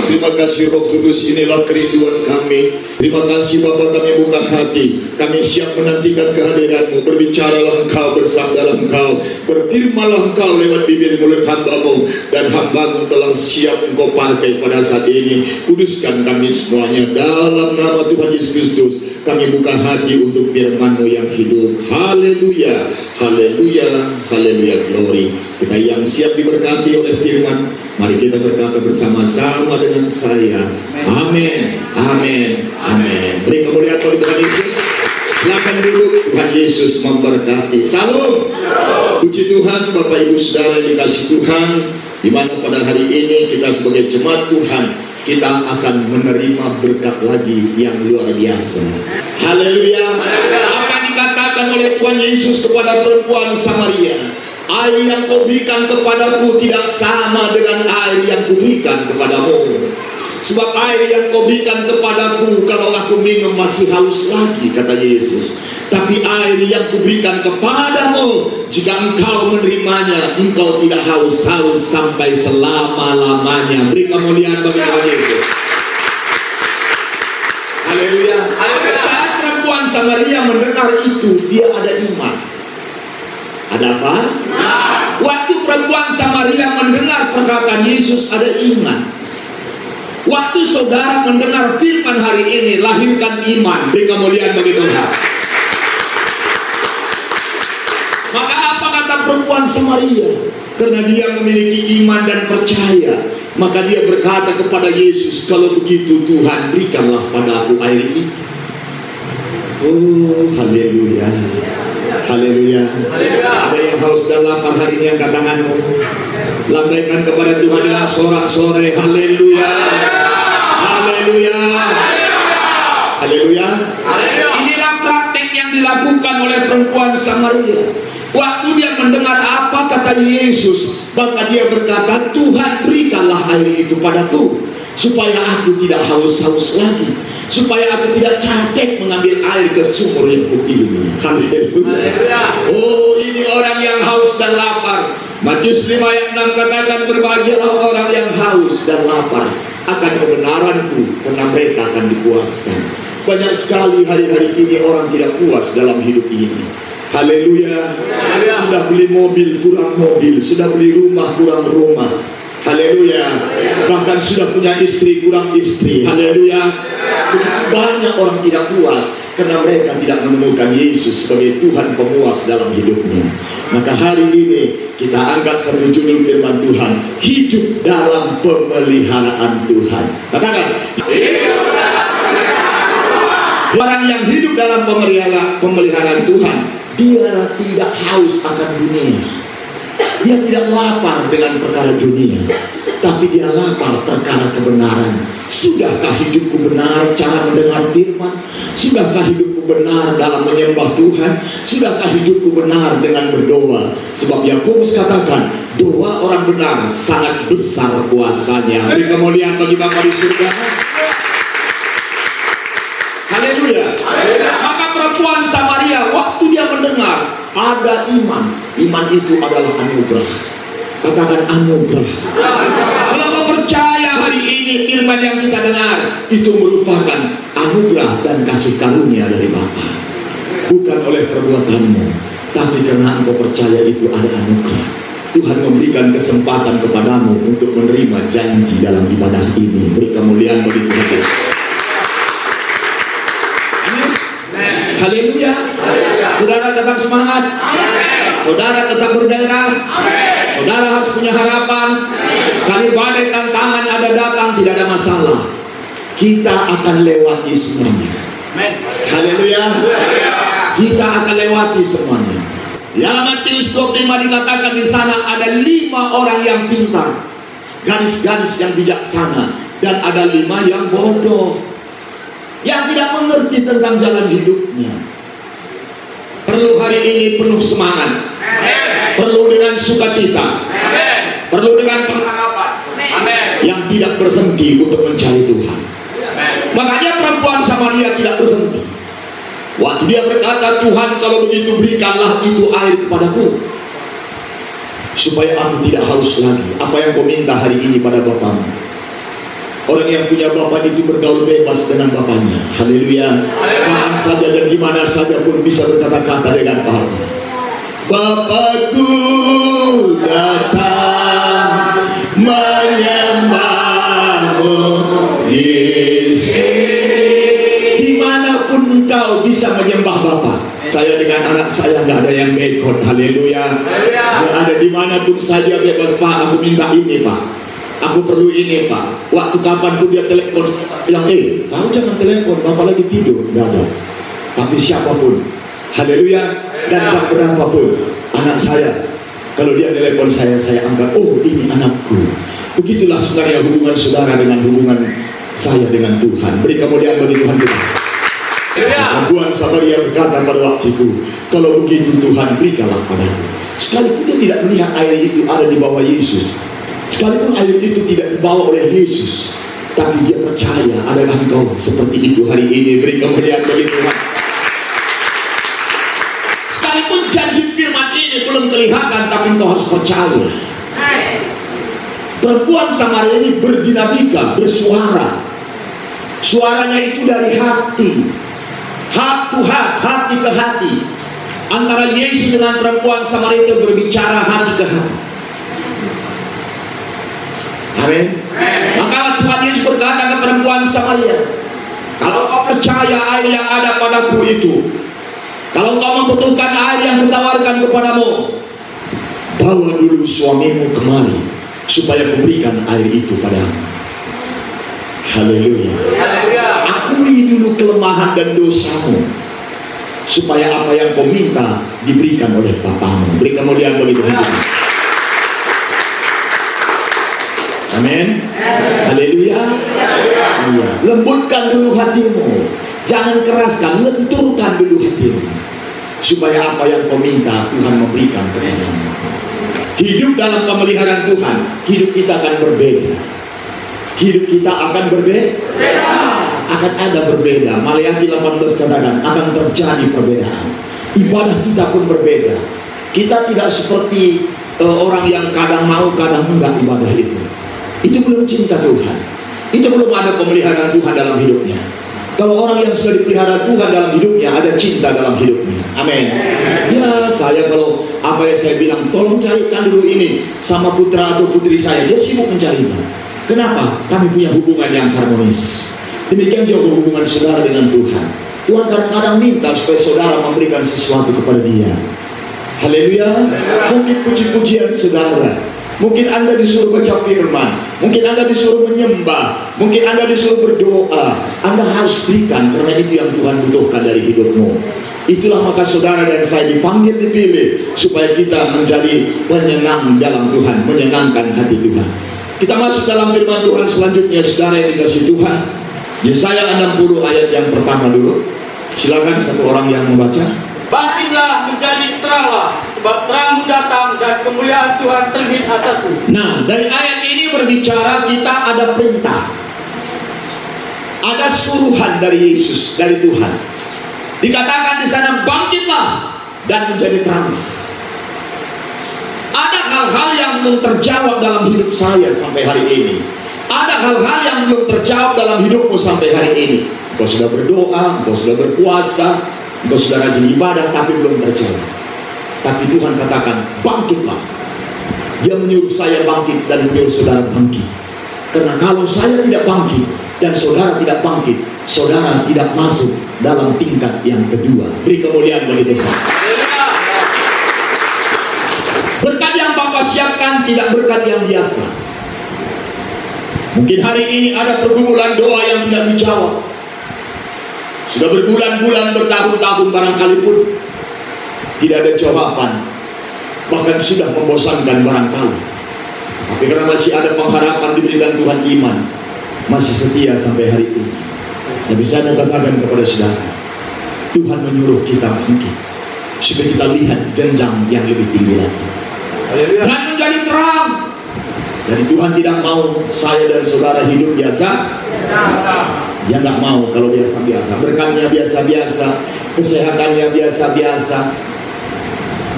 Terima kasih Roh Kudus, inilah kerinduan kami. Terima kasih Bapa, kami buka hati, kami siap menantikan kehadiran-Mu. Berbicaralah Engkau, bersabdalah Engkau, berfirmanlah Engkau lewat bibir mulut hamba-Mu, dan hamba-Mu telah siap Engkau pakai pada saat ini. Kuduskan kami semuanya dalam nama Tuhan Yesus Kristus. Kami buka hati untuk firman-Mu yang hidup. Haleluya, haleluya, haleluya, glory. Kita yang siap diberkati oleh firman, mari kita berkata bersama-sama dengan saya. Amin, amin, amin. Beri kemuliaan bagi Tuhan Yesus. Silakan duduk. Tuhan Yesus memberkati. Salam. Puji Tuhan, Bapak Ibu Saudara yang dikasih Tuhan, di mana pada hari ini kita sebagai jemaat Tuhan, kita akan menerima berkat lagi yang luar biasa. Haleluya. Apa dikatakan oleh Tuhan Yesus kepada perempuan Samaria? Air yang kau berikan kepadaku tidak sama dengan air yang kuberikan kepadamu. Sebab air yang kau berikan kepadaku, kalau aku minum masih haus lagi, kata Yesus. Tapi air yang kuberikan kepadamu, jika engkau menerimanya, engkau tidak haus-haus sampai selama-lamanya. Beri kemuliaan bagi Tuhan Yesus. Haleluya. Saat perempuan Samaria mendengar itu, dia ada iman. Ada apa? Waktu perempuan Samaria mendengar perkataan Yesus, ada iman. Waktu saudara mendengar firman hari ini, lahirkan iman. Beri kemuliaan bagi Tuhan. Maka apa kata perempuan Samaria? Karena dia memiliki iman dan percaya, maka dia berkata kepada Yesus, kalau begitu Tuhan, berikanlah pada aku air itu. Oh, haleluya, haleluya. Ada yang haus dan lapar hari ini, angkat tanganmu. Lambaikan kepada Tuhan dengan sorak-sorai. Haleluya, haleluya, haleluya. Inilah praktek yang dilakukan oleh perempuan Samaria. Waktu dia mendengar apa kata Yesus, maka dia berkata, Tuhan, berikanlah air itu padaku, supaya aku tidak haus-haus lagi, supaya aku tidak capek mengambil air ke sumur yang putih ini. Haleluya. Oh, ini orang yang haus dan lapar. Matius 5 ayat 6 katakan, berbahagialah orang yang haus dan lapar akan kebenaranku, karena mereka akan dipuaskan. Banyak sekali hari-hari ini orang tidak puas dalam hidup ini. Haleluya. Sudah beli mobil, kurang mobil. Sudah beli rumah, kurang rumah. Haleluya. Bahkan sudah punya istri, kurang istri. Haleluya. Begitu banyak orang tidak puas karena mereka tidak menemukan Yesus sebagai Tuhan pemuas dalam hidupnya. Maka hari ini kita angkat satu judul firman Tuhan, hidup dalam pemeliharaan Tuhan. Katakan, hidup dalam pemeliharaan Tuhan. Orang yang hidup dalam pemeliharaan Tuhan, dia tidak haus akan dunia. Dia tidak lapar dengan perkara dunia, tapi dia lapar perkara kebenaran. Sudahkah hidupku benar cara mendengar firman? Sudahkah hidupku benar dalam menyembah Tuhan? Sudahkah hidupku benar dengan berdoa? Sebab Yakobus katakan, doa orang benar sangat besar kuasanya. Beri kemuliaan bagi Bapa di surga. Haleluya. Maka perempuan Samaria, waktu dia mendengar, ada iman. Iman itu adalah anugerah. Katakan anugerah. Kalau kau percaya hari ini firman yang kita dengar, itu merupakan anugerah dan kasih karunia dari Bapa. Bukan oleh perbuatanmu, tapi karena engkau percaya itu ada anugerah. Tuhan memberikan kesempatan kepadamu untuk menerima janji dalam ibadah ini. Beri kemuliaan bagi Tuhan. Haleluya. Saudara tetap semangat. Saudara tetap bergairah. Saudara harus punya harapan. Sekali badai tantangan ada datang, tidak ada masalah. Kita akan lewati semuanya. Haleluya. Kita akan lewati semuanya. Dalam Matius 25 dikatakan di sana ada 5 orang yang pintar, gadis-gadis yang bijaksana, dan ada 5 yang bodoh, yang tidak mengerti tentang jalan hidupnya. Perlu hari ini penuh semangat, perlu dengan sukacita, perlu dengan pengharapan yang tidak berhenti untuk mencari Tuhan. Makanya perempuan Samaria tidak berhenti. Waktu dia berkata, Tuhan kalau begitu berikanlah itu air kepadaku, supaya aku tidak haus lagi. Apa yang kau minta hari ini pada Bapamu? Orang yang punya Bapa itu bergaul bebas dengan Bapanya. Haleluya. Kapan saja dan dimana saja pun bisa berkata-kata dengan Bapa. Bapakku datang menyembahmu di sini. Dimanapun engkau bisa menyembah Bapa. Saya dengan anak saya nggak ada yang bekot. Haleluya. Yang ada dimanapun saja bebas, Pak. Aku minta ini, Pak. Aku perlu ini, Pak. Waktu kapan pun dia telepon, bilang, kamu jangan telepon, Bapak lagi tidur. Nggak ada. Tapi siapapun, haleluya, dan jam berapapun, anak saya, kalau dia telepon saya anggap, oh ini anakku. Begitulah sebenarnya hubungan saudara dengan hubungan saya dengan Tuhan. Beri kemuliaan bagi Tuhan kita. Perempuan Samaria berkata pada waktu itu, kalau begitu Tuhan berikanlah padaku. Sekalipun dia tidak melihat air itu ada di bawah Yesus, sekalipun air itu tidak dibawa oleh Yesus, tapi dia percaya ada engkau seperti itu hari ini. Beri kemuliaan bagi Tuhan. Sekalipun janji firman ini belum kelihatan, tapi engkau harus percaya. Perempuan Samaria ini berdinamika, bersuara. Suaranya itu dari hati, heart to heart, hati ke hati. Antara Yesus dengan perempuan Samaria itu berbicara hati ke hati. Amin. Maka Tuhan Yesus berkata ke perempuan Samaria, kalau kau percaya air yang ada padaku itu, kalau kau membutuhkan air yang kutawarkan kepadamu, bawa dulu suamimu kemari, supaya kuberikan air itu padamu. Haleluya. Akui dulu kelemahan dan dosamu, supaya apa yang kau minta diberikan oleh Bapamu. Beri kemuliaan bagi Tuhan. Amin. Haleluya. Iya. Lembutkan dulu hatimu, jangan keraskan, lenturkan dulu hatimu, supaya apa yang kau minta Tuhan memberikan kepadamu. Hidup dalam pemeliharaan Tuhan, hidup kita akan berbeda. Hidup kita akan berbeda. Akan ada berbeda. Maleakhi 18 katakan akan terjadi perbedaan. Ibadah kita pun berbeda. Kita tidak seperti orang yang kadang mau kadang enggak ibadah itu. Itu belum cinta Tuhan. Itu belum ada pemeliharaan Tuhan dalam hidupnya. Kalau orang yang sudah dipelihara Tuhan dalam hidupnya, ada cinta dalam hidupnya. Amin. Ya, saya kalau apa yang saya bilang, tolong carikan dulu ini sama putra atau putri saya. Dia sibuk mencarinya. Kenapa? Kami punya hubungan yang harmonis. Demikian juga hubungan saudara dengan Tuhan. Tuhan kadang-kadang minta supaya saudara memberikan sesuatu kepada dia. Haleluya. Mungkin puji-pujian saudara, mungkin Anda disuruh baca firman, mungkin Anda disuruh menyembah, mungkin Anda disuruh berdoa. Anda harus berikan, karena itu yang Tuhan butuhkan dari hidupmu. Itulah maka saudara dan saya dipanggil, dipilih, supaya kita menjadi penyenang dalam Tuhan, menyenangkan hati Tuhan. Kita masuk dalam firman Tuhan selanjutnya, saudara yang dikasihi Tuhan. Yesaya 60 ayat yang pertama dulu. Silakan satu orang yang membaca. Bangkitlah menjadi teranglah, sebab terangmu datang dan kemuliaan Tuhan terbit atasmu. Nah, dari ayat ini berbicara kita ada perintah, ada suruhan dari Yesus, dari Tuhan. Dikatakan di sana, bangkitlah dan menjadi terang. Ada hal-hal yang belum terjawab dalam hidup saya sampai hari ini. Ada hal-hal yang belum terjawab dalam hidupmu sampai hari ini. Engkau sudah berdoa, engkau sudah berpuasa, engkau sudah rajin ibadah, tapi belum terjawab. Tapi Tuhan katakan, bangkitlah. Dia menyuruh saya bangkit dan menyuruh saudara bangkit. Karena kalau saya tidak bangkit dan saudara tidak bangkit, saudara tidak masuk dalam tingkat yang kedua. Beri kemuliaan bagi Tuhan. Berkat yang Bapak siapkan tidak berkat yang biasa. Mungkin hari ini ada pergumulan doa yang tidak dijawab. Sudah berbulan-bulan, bertahun-tahun barangkali pun. tidak ada jawaban, bahkan sudah membosankan barangkali. Tapi karena masih ada pengharapan diberikan Tuhan, iman masih setia sampai hari ini. Tapi saya mau katakan kepada saudara, Tuhan menyuruh kita bangkit supaya kita lihat jenjang yang lebih tinggi lagi dan menjadi terang. Jadi Tuhan tidak mau saya dan saudara hidup biasa. Dia nggak mau kalau biasa-biasa, berkatnya biasa-biasa, kesehatannya biasa-biasa,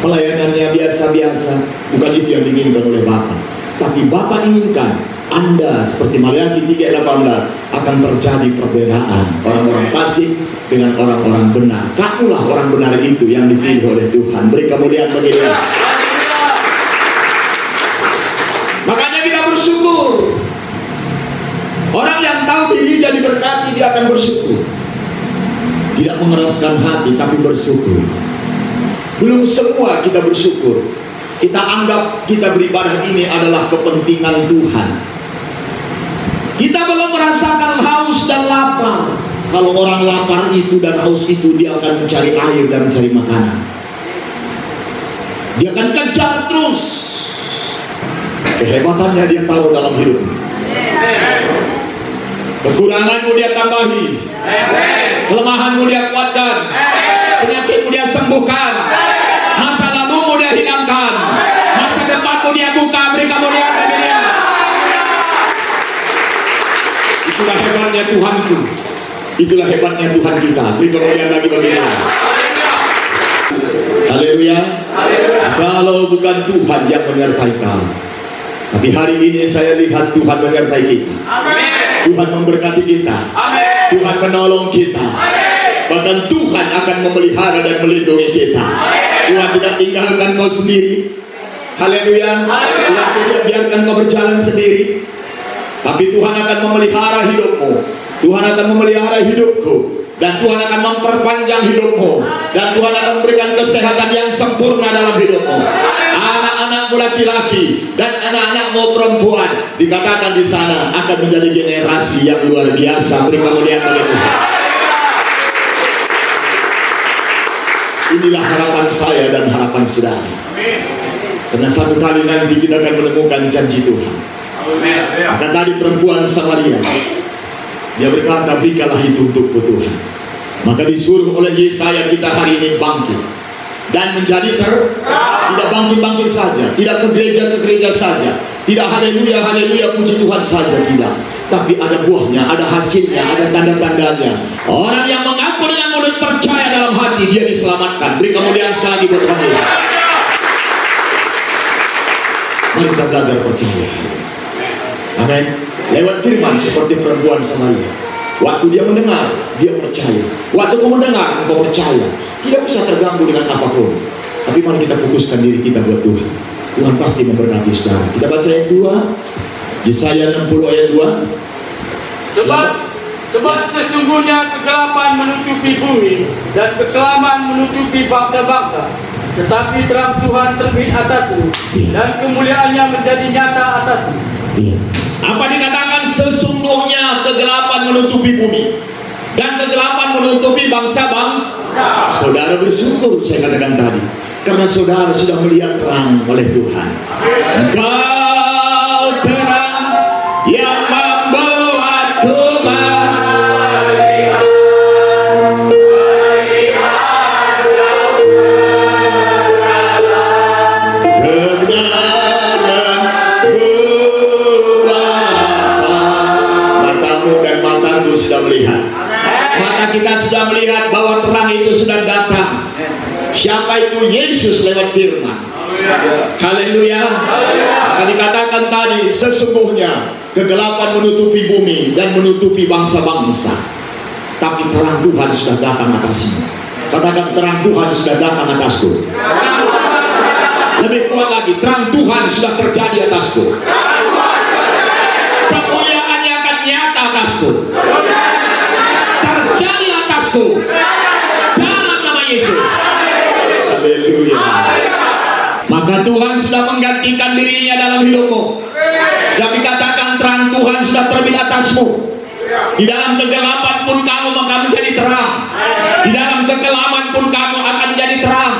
pelayanannya biasa-biasa. Bukan itu yang diinginkan oleh Bapa. Tapi Bapa inginkan Anda seperti Maleakhi 3:18 akan terjadi perbedaan orang-orang fasik dengan orang-orang benar. Kamulah orang benar itu yang dipilih oleh Tuhan. Beri kemuliaan bagi Dia. Makanya kita bersyukur. Orang yang tahu dirinya diberkati, dia akan bersyukur. Tidak mengeraskan hati, tapi bersyukur. Belum semua kita bersyukur. Kita anggap kita beribadah ini adalah kepentingan Tuhan. Kita belum merasakan haus dan lapar. Kalau orang lapar itu dan haus itu, dia akan mencari air dan mencari makanan. Dia akan kejar terus. Kehebatannya dia tahu dalam hidupnya. Kekuranganmu dia tambahi, kelemahanmu dia kuatkan, penyakitmu dia sembuhkan, masa lalumu dia hilangkan, masa depanmu dia buka. Beri kemuliaan bagi Dia. Itulah hebatnya Tuhanku, itulah hebatnya Tuhan kita. Beri kemuliaan lagi bagi Dia. Haleluya. Kalau bukan Tuhan yang menyertai kamu, tapi hari ini saya lihat Tuhan menyertai kita. Tuhan memberkati kita. Tuhan menolong kita. Bahkan Tuhan akan memelihara dan melindungi kita. Tuhan tidak tinggalkan kau sendiri. Haleluya. Tuhan tidak biarkan kau berjalan sendiri. Tapi Tuhan akan memelihara hidupmu. Tuhan akan memelihara hidupku. Dan Tuhan akan memperpanjang hidupmu. Dan Tuhan akan memberikan kesehatan yang sempurna dalam hidupmu. Anak-anakmu laki-laki dan anak-anakmu perempuan, dikatakan di sana akan menjadi generasi yang luar biasa. Beri kemuliaan bagi Tuhan. Inilah harapan saya dan harapan saudara. Karena satu kali nanti kita akan menemukan janji Tuhan. Maka tadi perempuan Samaria, dia berkata, berikanlah itu untukku Tuhan. Maka disuruh oleh Yesaya kita hari ini bangkit dan menjadi tidak bangkit-bangkit saja, tidak ke gereja saja, tidak haleluya haleluya puji Tuhan saja, tidak, tapi ada buahnya, ada hasilnya, ada tanda-tandanya. Orang yang mengaku dengan mulut, percaya dalam hati, dia diselamatkan. Beri kemuliaan sekali lagi buat kami. Mari kita belajar percaya. Amin. Lewat firman seperti perempuan Samaria. Waktu dia mendengar, dia percaya. Waktu kau mendengar, engkau percaya. Tidak bisa terganggu dengan apapun. Tapi mari kita fokuskan diri kita buat Tuhan. Tuhan pasti memberkati saudara. Kita baca ayat 2. Yesaya 60 ayat 2. Sebab sesungguhnya kegelapan menutupi bumi dan kekelaman menutupi bangsa-bangsa. Tetapi terang Tuhan terbit atasmu dan kemuliaannya menjadi nyata atasmu. Apa dikatakan sesungguhnya kegelapan menutupi bumi dan kegelapan menutupi bangsa-bangsa. Saudara bersyukur, saya katakan tadi, karena saudara sudah melihat terang oleh Tuhan. Engkau terang yang membuatku melihat sudah melihat. Mata kita sudah melihat bahwa terang itu sudah datang. Siapa itu? Yesus lewat firman. Haleluya. Akan dikatakan tadi, sesungguhnya kegelapan menutupi bumi dan menutupi bangsa-bangsa, tapi terang Tuhan sudah datang atasmu. Katakan, terang Tuhan sudah datang atasku. Lebih kuat lagi, terang Tuhan sudah terjadi atasku. Kemuliaannya akan nyata atasku, terjadi atasku dalam nama Yesus. Haleluya. Maka Tuhan sudah menggantikan dirinya dalam hidupmu. Saya dikatakan terang Tuhan sudah terbit atasmu. Di dalam kegelapan pun kamu akan menjadi terang. Di dalam kekelaman pun kamu akan menjadi terang.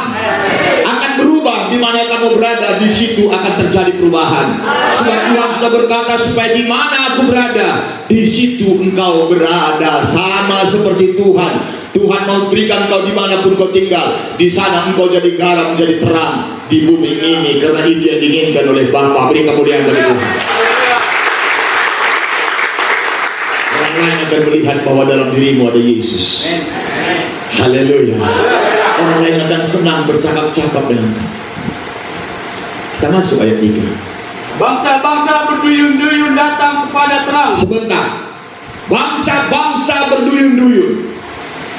di situ akan terjadi perubahan. Sebab Tuhan sudah berkata supaya di mana aku berada, di situ engkau berada, sama seperti Tuhan. Tuhan mau berikan kau dimanapun kau tinggal, di sana engkau jadi garam, jadi terang di bumi ini, karena itu yang diinginkan oleh Bapa. Beri kemuliaan bagi Tuhan. Orang lain akan melihat bahwa dalam dirimu ada Yesus. Haleluya. Orang lain akan senang bercakap-cakap dengan kamu. Kita masuk ayat 3. Bangsa-bangsa berduyun-duyun datang kepada terang. Sebentar. Bangsa-bangsa berduyun-duyun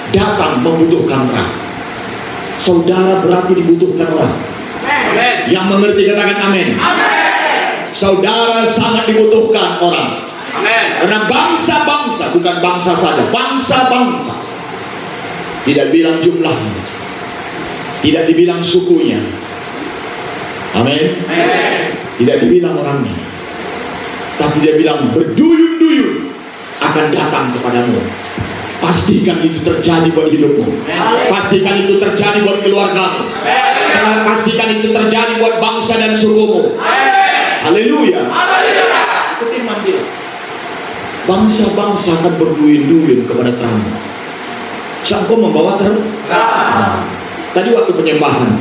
datang membutuhkan terang. Saudara berarti dibutuhkan orang. Amen. Yang mengerti katakan amin. Saudara sangat dibutuhkan orang. Amen. Karena bangsa-bangsa, bukan bangsa saja, bangsa-bangsa, tidak bilang jumlahnya, tidak dibilang sukunya. Amin. Tidak dibilang orangnya, tapi dia bilang berduyun-duyun akan datang kepadamu. Pastikan itu terjadi buat hidupmu. Pastikan itu terjadi buat keluargamu. Karena pastikan itu terjadi buat bangsa dan sukumu. Haleluya. Itu firman dia. Bangsa-bangsa akan berduyun-duyun kepada terang. Sangko membawa terang. Tadi waktu penyembahan,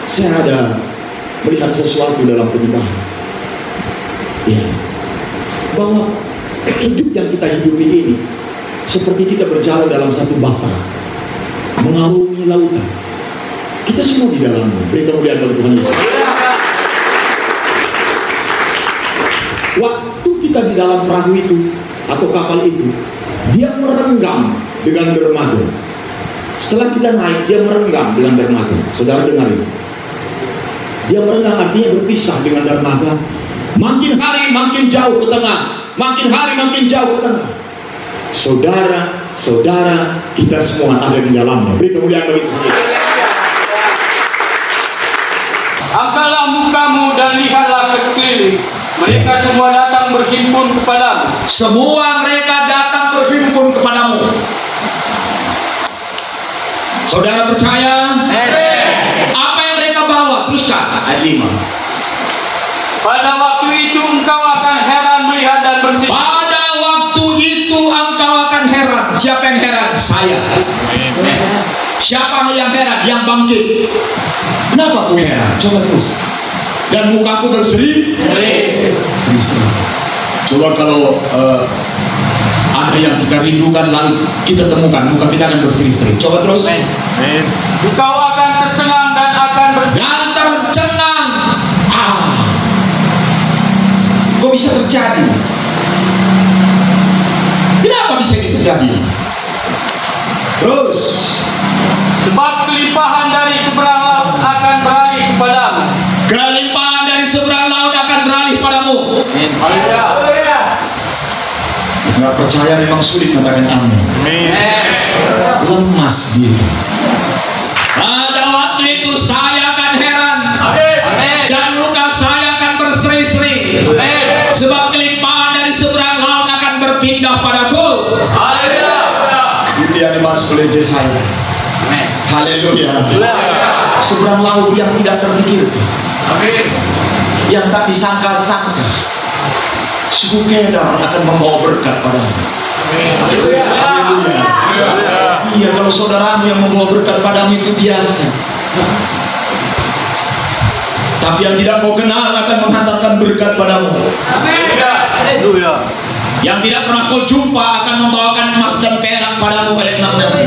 saya ada melihat sesuatu dalam penyembahan. Ya, bahwa hidup yang kita hidupi ini seperti kita berjalan dalam satu bahtera, mengarungi lautan. Kita semua di dalamnya. Beri kemuliaan bagi Tuhan Yesus. Waktu kita di dalam perahu itu atau kapal itu, dia merenggang dengan dermaga. Setelah kita naik, dia merenggang dengan dermaga. Saudara dengar ini. Dia merenggang artinya berpisah dengan dermaga. Makin hari makin jauh ke tengah, makin hari makin jauh ke tengah. Saudara, kita semua ada di dalamnya. Beri kemuliaan bagi Tuhan. Angkatlah mukamu dan lihatlah ke sekeliling. Mereka semua datang berhimpun kepadamu. Semua mereka datang berhimpun kepadamu. Saudara percaya? Apa yang mereka bawa? Teruskan ayat 5. Pada waktu itu engkau akan heran melihat dan bersedia. Pada waktu itu engkau akan heran. Siapa yang heran? Saya. Siapa yang heran? Yang bangkit. Kenapa aku heran? Coba terus. Dan mukaku berseri. Seri. Coba kalau ada yang kita rindukan lalu kita temukan, muka kita akan berseri-seri. Coba terus. Engkau akan tercengang dan akan bersedia. Dan tercengang. Kok bisa terjadi? Kenapa bisa ini terjadi? Terus. Sebab kelimpahan dari seberang laut akan beralih kepadamu. Kelimpahan dari seberang laut akan beralih padamu. Haleluya. Nggak percaya memang sulit, katakan amin. Lemas diri. Pada waktu itu saya akan heran. Amin. Dan muka saya akan berseri-seri. Amin. Sebab kelimpahan dari seberang laut akan berpindah padaku. Haleluya. Itu yang dimaksud oleh Yesaya. Haleluya. Seberang laut yang tidak terpikirkan, Amin. yang tak disangka-sangka, suku Kedar akan membawa berkat padamu. Haleluya. Haleluya. Iya, kalau saudaramu yang membawa berkat padamu itu biasa, tapi yang tidak kau kenal akan menghantarkan berkat padamu. Amin. Haleluya. Yang tidak pernah kau jumpa akan membawakan emas dan perak padamu. Ayat 6 nanti.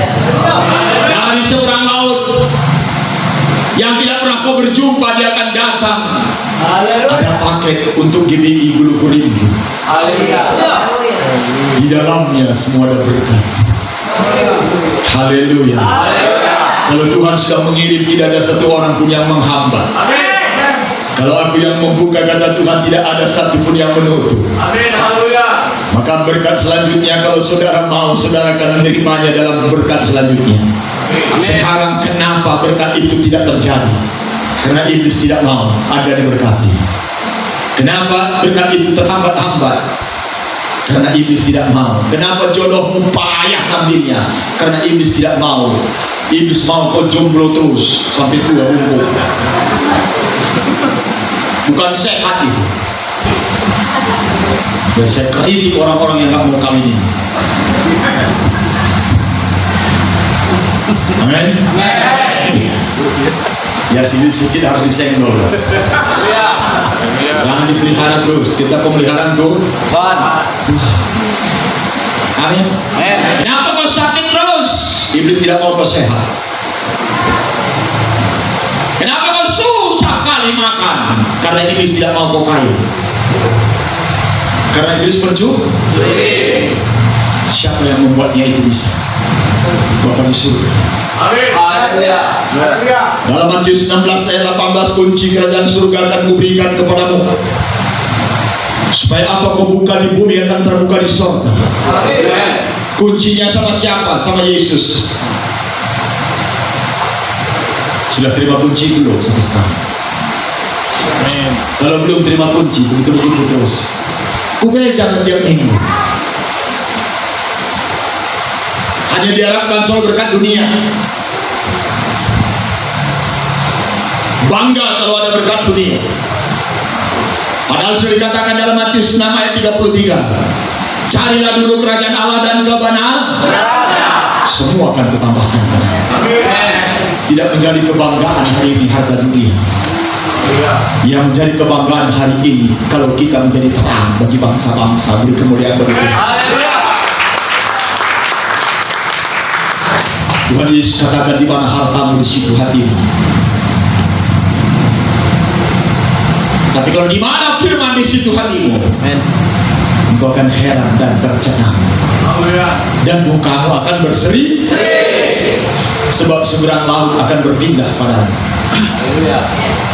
Dari seberang laut yang tidak pernah kau berjumpa, dia akan datang. Ada paket untuk GBI Guluku Rindu. Haleluya. Di dalamnya semua ada berkat. Haleluya. Kalau Tuhan sudah mengirim, tidak ada satu orang pun yang menghambat. Kalau aku yang membuka, kata Tuhan, tidak ada satu pun yang menutup. Amin. Haleluya. Maka berkat selanjutnya, kalau saudara mau, saudara akan menerimanya dalam berkat selanjutnya. Sekarang kenapa berkat itu tidak terjadi? Karena iblis tidak mau ada diberkati. Kenapa berkat itu terhambat-hambat? Karena iblis tidak mau. Kenapa jodohmu payah ngambilnya? Karena iblis tidak mau. Iblis mau kau jomblo terus sampai tua bungkuk. Bukan sehat itu. Dan saya kritik orang-orang yang gak mau kawin ini. Amin. Iya. Ya sedikit harus disenggol. Jangan dipelihara terus. Kita pemeliharaan tuh Tuhan. Amin. Kenapa kau sakit terus? Iblis tidak mau kau sehat. Kenapa kau susah kali makan? Karena iblis tidak mau kau kaya. Karena iblis berjuang. Siapa yang membuatnya itu bisa? Bapa di surga. Amin. Dalam Matius 16 ayat 18, kunci kerajaan surga akan kuberikan kepadamu. Supaya apa kau buka di bumi akan terbuka di surga. Kuncinya sama siapa? Sama Yesus. Sudah terima kunci belum sampai sekarang? Amin. Kalau belum terima kunci, begitu-begitu terus. Jangan tiap minggu. Hanya diharapkan soal berkat dunia. Bangga kalau ada berkat dunia. Padahal sudah dikatakan dalam Matius 6 ayat 33, carilah dulu kerajaan Allah dan kebenaran, semua akan kutambahkan. Tidak menjadi kebanggaan hari ini harta dunia. Yang menjadi kebanggaan hari ini kalau kita menjadi terang bagi bangsa-bangsa, beri kemuliaan bagi Tuhan. Tuhan Yesus katakan, di mana hartamu di situ hatimu. Tapi kalau di mana firman di situ hatimu, engkau akan heran dan tercengang. Dan mukamu akan berseri, sebab seberang laut akan berpindah padamu.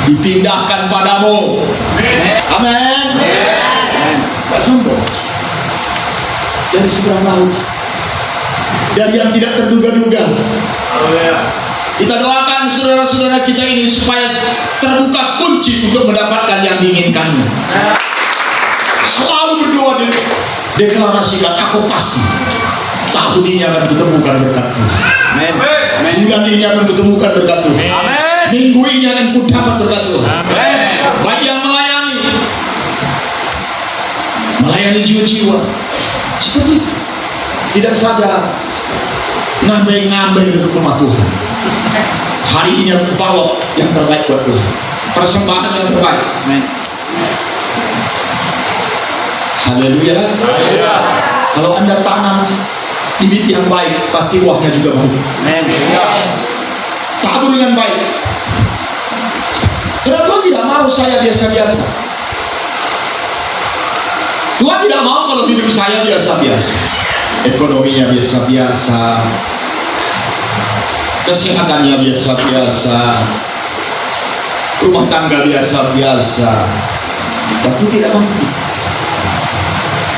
Dipindahkan padamu. Amin. Gak sombong. Dari seberang laut, dari yang tidak terduga-duga. Kita doakan saudara-saudara kita ini supaya terbuka kunci untuk mendapatkan yang diinginkannya. Selalu berdoa, deklarasikan, aku pasti tahun ini akan kutemukan berkat Tuhan. Bulan ini akan kutemukan berkat Tuhan. Minggu ini akan kudapat berkat Tuhan. Bagi yang melayani jiwa-jiwa seperti itu. Tidak saja ngambil ke rumah Tuhan. Hari ini aku bawa yang terbaik buat Tuhan. Persembahan yang terbaik. Haleluya. Kalau Anda tanam bibit yang baik, pasti buahnya juga baik. Tabur dengan baik. Karena Tuhan tidak mau saya biasa-biasa. Tuhan tidak mau kalau hidup saya biasa-biasa. Ekonominya biasa-biasa, kesehatannya biasa-biasa, rumah tangga biasa-biasa. Tapi tidak mampu.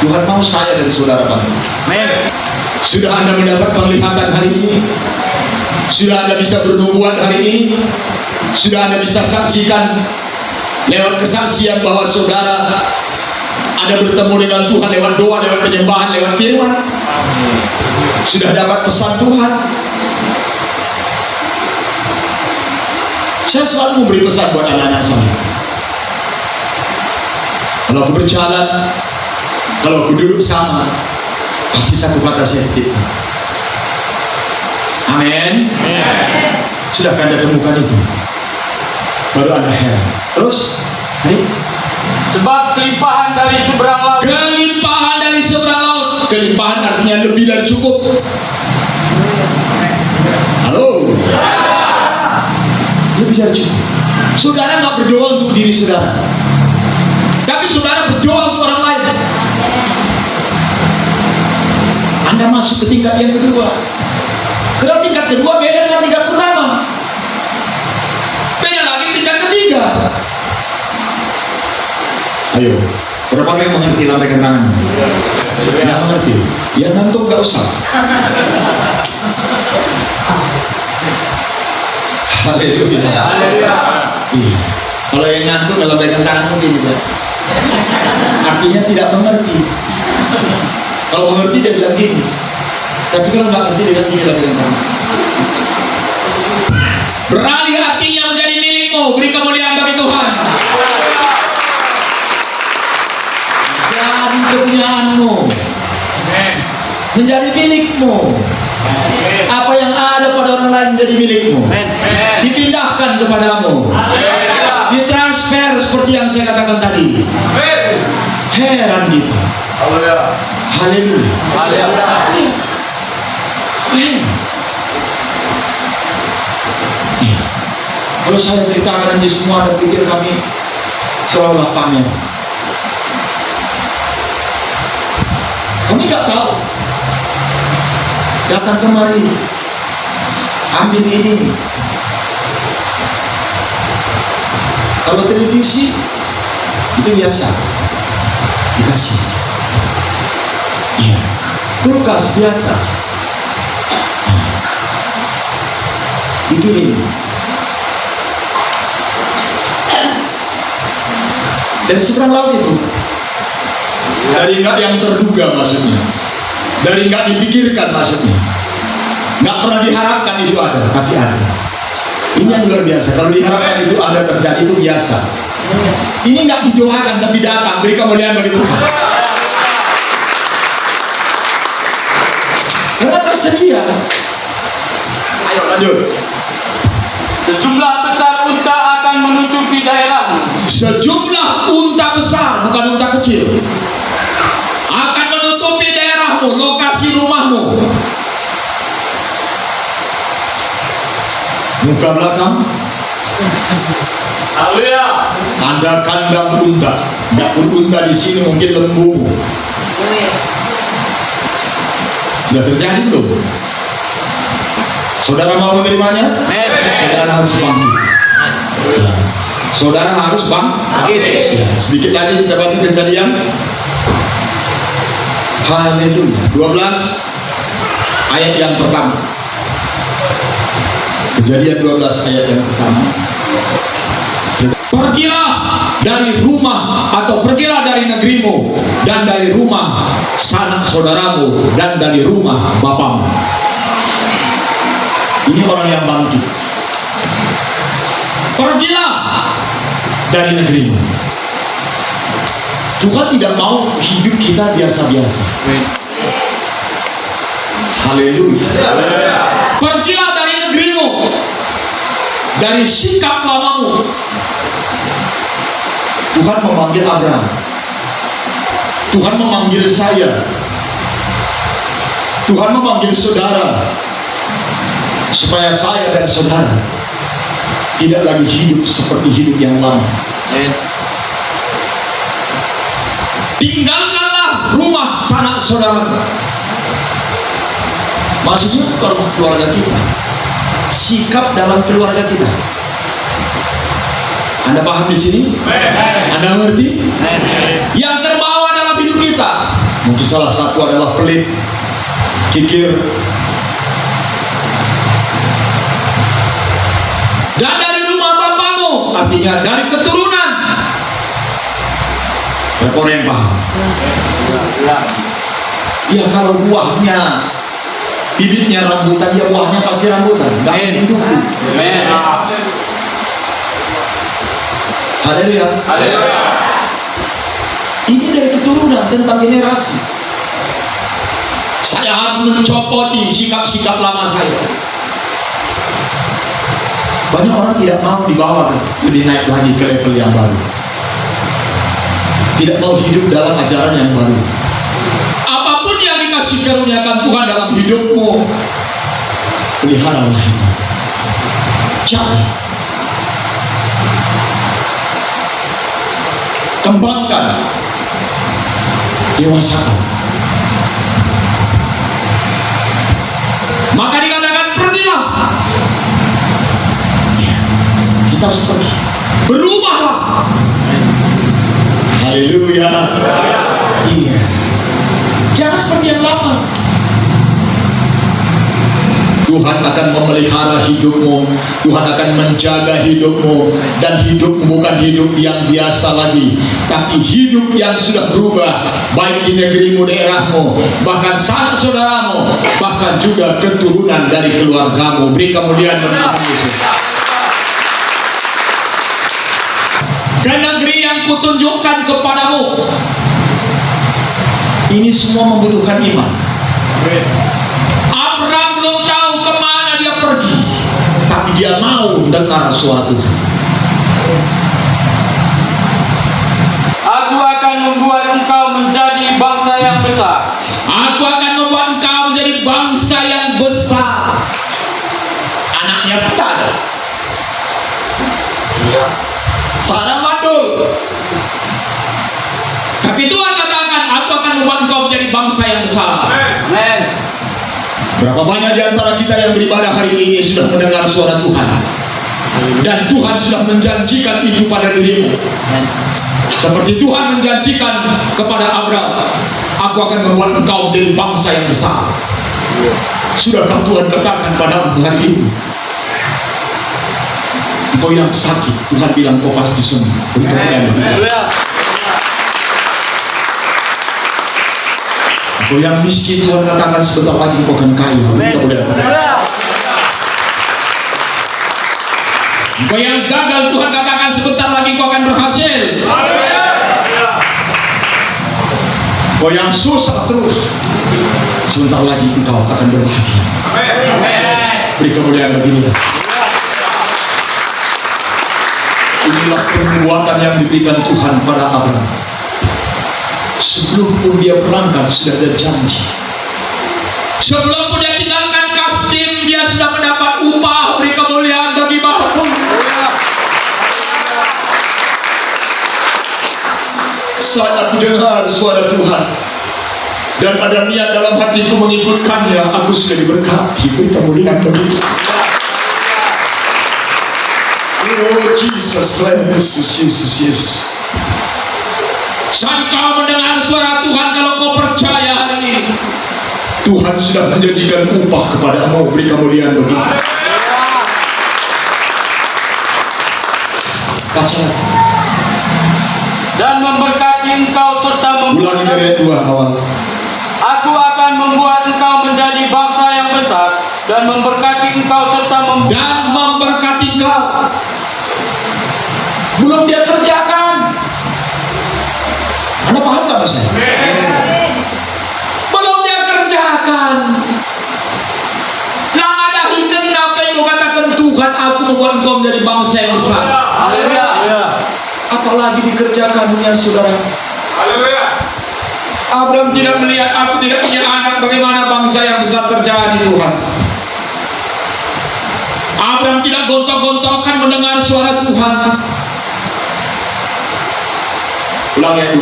Tuhan mau saya dan saudara bantu. Sudah Anda mendapat penglihatan hari ini? Sudah Anda bisa bernubuat hari ini? Sudah Anda bisa saksikan lewat kesaksian bahwa saudara ada bertemu dengan Tuhan lewat doa, lewat penyembahan, lewat firman? Sudah dapat pesan Tuhan? Saya selalu memberi pesan buat anak-anak saya. Kalau aku berjalan, kalau aku duduk sama, pasti satu kata saya titip. Amin. Sudah Anda temukan itu? Baru Anda heran. Terus, ayo. Sebab kelimpahan dari seberang laut. Kelimpahan dari seberang laut. Kelimpahan artinya lebih dari cukup. Halo. Lebih dari cukup. Saudara nggak berdoa untuk diri saudara, tapi saudara berdoa untuk orang lain. Anda masuk ke tingkat yang kedua. Karena tingkat kedua beda dengan tingkat pertama. Beda lagi tingkat ketiga. Ayo, berapa yang mengerti, lambaikan tangan. Yang mengerti, yang ngantuk gak usah. Haleluya. Iya. Kalau yang ngantuk, lambaikan tangan mungkin juga. Artinya tidak mengerti. Kalau mengerti dia bilang gini, tapi kalau nggak ngerti dia bilang gini lagi. Beralih hatinya menjadi milikmu, beri kemuliaan bagi Tuhan. Jadi kepunyaanmu, menjadi milikmu. Apa yang ada pada orang lain menjadi milikmu, dipindahkan kepadamu, ditransfer seperti yang saya katakan tadi. Heran gitu. Haleluya. Kalau saya ceritakan nanti semua Anda pikir kami seolah-olah pamer. Kami nggak tahu. Datang kemari, ambil ini. Kalau televisi itu biasa, dikasih. Iya. Kulkas biasa, dikirim. Dan seberang laut itu, dari nggak yang terduga maksudnya, dari nggak dipikirkan maksudnya, nggak pernah diharapkan itu ada, tapi ada. Ini yang luar biasa. Kalau diharapkan itu ada terjadi itu biasa. Ini nggak didoakan tapi datang. Beri kemuliaan bagi Tuhan. Karena tersedia. Ayo lanjut. Sejumlah besar unta akan menutupi daerahmu. Sejumlah unta besar, bukan unta kecil, akan menutupi daerahmu, lokasi rumahmu. Muka belakang, Haleluya. ada kandang unta. Dapur unta di sini mungkin lembu. Sudah terjadi belum? Saudara mau menerimanya? Saudara harus bangkit. Saudara harus bangkit. Ya, sedikit lagi kita baca Kejadian. Haleluya. 12 ayat yang pertama. Kejadian 12 ayat yang pertama. Pergilah dari rumah atau pergilah dari negerimu dan dari rumah sanak saudaramu dan dari rumah bapamu. Ini orang yang bangkit. Pergilah dari negerimu. Tuhan tidak mau hidup kita biasa-biasa. Haleluya. Pergilah dari negerimu, dari sikap lamamu. Tuhan memanggil Abraham. Tuhan memanggil saya. Tuhan memanggil saudara. Supaya saya dan saudara tidak lagi hidup seperti hidup yang lama. Tinggalkanlah rumah sanak saudara. Maksudnya bukan keluarga kita, sikap dalam keluarga kita. Anda paham di sini? Anda mengerti? Yang terbawa dalam hidup kita, mungkin salah satu adalah pelit, kikir. Dan dari rumah bapamu, artinya dari keturunan. Berapa orang yang paham? Ya kalau buahnya, bibitnya rambutan, ya buahnya pasti rambutan. Gak mungkin duku. Haleluya. Ini dari keturunan, tentang generasi. Saya harus mencopoti sikap-sikap lama saya. Banyak orang tidak mau dibawa lebih naik lagi ke level yang baru. Tidak mau hidup dalam ajaran yang baru. Apapun yang dikasih karuniakan Tuhan dalam hidupmu, peliharalah itu. Jangan. Kembangkan. Dewasakan. Maka dikatakan pergilah. Kita harus pergi. Berubahlah. Haleluya. Iya. Jangan seperti yang lama. 2 Tuhan akan memelihara hidupmu, Tuhan akan menjaga hidupmu, dan hidupmu bukan hidup yang biasa lagi, tapi hidup yang sudah berubah, baik di negerimu, daerahmu, bahkan sanak saudaramu, bahkan juga keturunan dari keluargamu. Beri kemuliaan bagi Tuhan Yesus. Ke negeri yang kutunjukkan kepadamu, ini semua membutuhkan iman. Abraham belum tahu kemana dia pergi, tapi dia mau dengar suara Tuhan. Aku akan membuat engkau menjadi bangsa yang besar. Aku akan membuat engkau menjadi bangsa yang besar. Anaknya kita ada. Sarah mandul. Tapi Tuhan katakan, aku akan membuat engkau menjadi bangsa yang besar. Amen. Berapa banyak di antara kita yang beribadah hari ini sudah mendengar suara Tuhan, dan Tuhan sudah menjanjikan itu pada dirimu. Seperti Tuhan menjanjikan kepada Abraham, aku akan membuat engkau menjadi bangsa yang besar. Sudahkah Tuhan katakan padamu hari ini? Engkau yang sakit, Tuhan bilang kau pasti sembuh. Beri kemuliaan bagi Tuhan. Engkau yang miskin, Tuhan katakan sebentar lagi engkau akan kaya. Beri kemuliaan. Engkau yang gagal, Tuhan katakan sebentar lagi engkau akan berhasil. Engkau yang susah terus, sebentar lagi engkau akan berbahagia. Beri kemuliaan bagi Dia. Inilah perbuatan yang diberikan Tuhan pada Abraham. Sebelum pun dia berangkat sudah ada janji. Sebelum pun dia tinggalkan Kasdim, dia sudah mendapat upah. Beri kemuliaan bagi Bapa. Saat aku dengar suara Tuhan dan ada niat dalam hatiku mengikutkannya, aku sudah diberkati. Beri kemuliaan bagi Tuhan. Oh Jesus, Yesus. Saat kau mendengar suara Tuhan, kalau kau percaya hari ini, Tuhan sudah menjanjikan upah kepadamu. Beri kemuliaan bagi Dia. Baca. Dan memberkati engkau serta Ulangi dari ayat 2 awal. Aku akan membuat engkau menjadi bangsa yang besar, dan memberkati engkau serta memberkati engkau. Belum dia kerjakan. Anda paham gak Mas? Belum dia kerjakan. Lang ada hitung apa yang katakan Tuhan, aku membuat engkau menjadi bangsa yang besar. Haleluya. Apalagi dikerjakannya, saudara. Haleluya. Abraham tidak melihat aku tidak punya anak, bagaimana bangsa yang besar terjadi Tuhan. Abraham tidak gontok-gontokan mendengar suara Tuhan. Ulang ayat 2.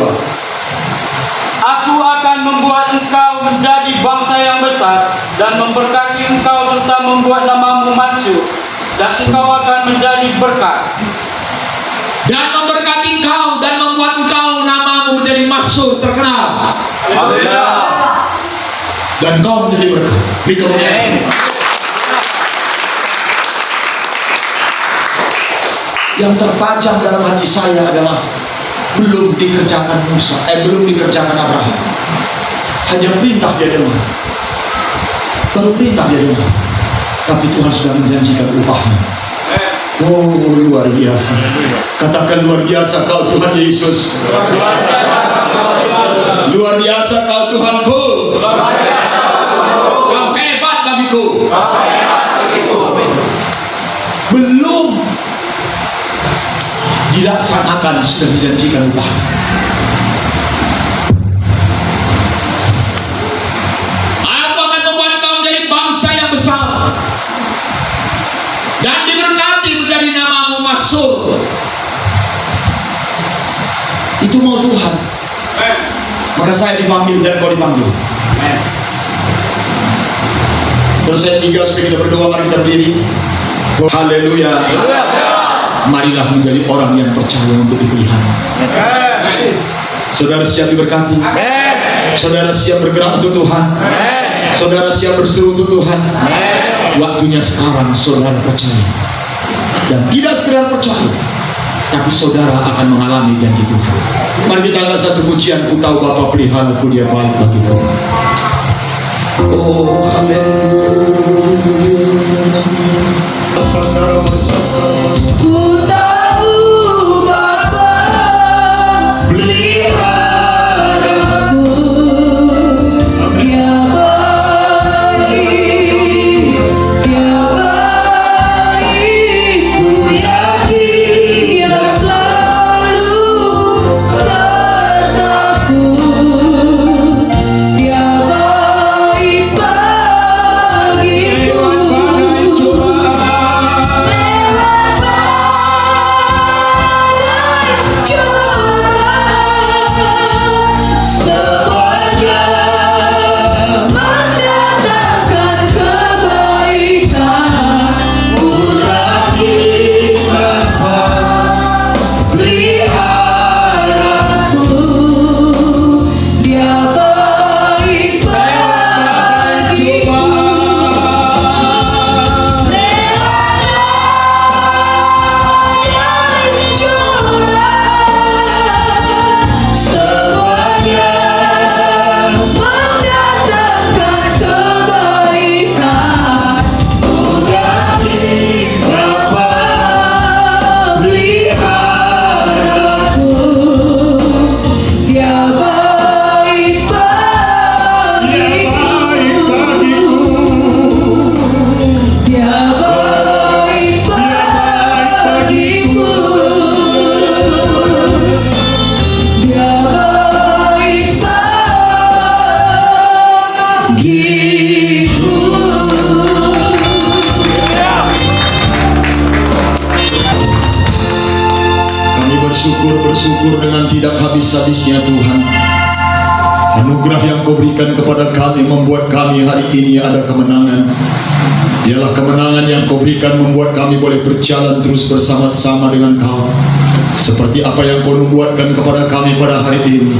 Aku akan membuat engkau menjadi bangsa yang besar, dan memberkati engkau serta membuat namamu masyhur, dan engkau akan menjadi berkat. Dan memberkati engkau dan membuat engkau namamu menjadi masyhur, terkenal. Haleluya. Dan kau menjadi berkat. Beri kemuliaan. Yang tertajam dalam hati saya adalah belum dikerjakan belum dikerjakan Abraham. Hanya perintah dia dengar. Baru perintah dia dengar. Tapi Tuhan sudah menjanjikan upahnya. Oh, luar biasa. Katakan luar biasa kau Tuhan Yesus. Luar biasa kau Tuhanku. Kau hebat bagiku. Belum dilaksanakan sudah dijanjikan upah. Aku akan membuat kau menjadi bangsa yang besar dan diberkati menjadi namamu masyhur. Itu mau Tuhan. Maka saya dipanggil dan kau dipanggil. Terus saya tinggal supaya kita berdoa. Mari kita berdiri. Haleluya. Marilah menjadi orang yang percaya untuk dipelihara. Saudara siap diberkati? Saudara siap bergerak untuk Tuhan? Saudara siap berseru untuk Tuhan? Waktunya sekarang saudara percaya. Dan tidak sekedar percaya, tapi saudara akan mengalami janji Tuhan. Mari kita angkat satu pujian, ku tahu Bapa peliharaku, dia baik bagiku. Oh haleluya. Saudara bersama. Ku tahu Bapa peliharaku, Dia baik, Dia baik. Ku yakin Dia selalu sertaku. Dia baik bagiku. Semuanya mendatangkan kebaikan. Ku yakin Bapa peliharaku, Dia baik bagiku. Semuanya mendatangkan kebaikan. Ku yakin Bapa peliharaku, Dia baik bagiku. Dia baik bagiku. Dia baik bagiku. Kami bersyukur dengan tidak habis-habisnya Tuhan. Anugerah yang Kau berikan kepada kami membuat kami hari ini ada kemenangan. Ialah kemenangan yang Kau berikan membuat kami boleh berjalan terus bersama-sama dengan Kau. Seperti apa yang Kau nubuatkan kepada kami pada hari ini.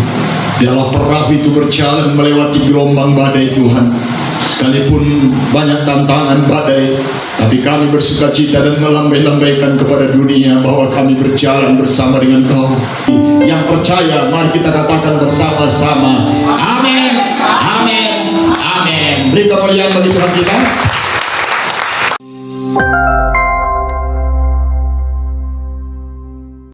Ialah perahu itu berjalan melewati gelombang badai Tuhan. Sekalipun banyak tantangan badai, tapi kami bersukacita dan melambai-lambaikan kepada dunia bahwa kami berjalan bersama dengan Kau. Yang percaya, mari kita katakan bersama-sama, amin, amin, amin. Beri kemuliaan bagi Tuhan kita.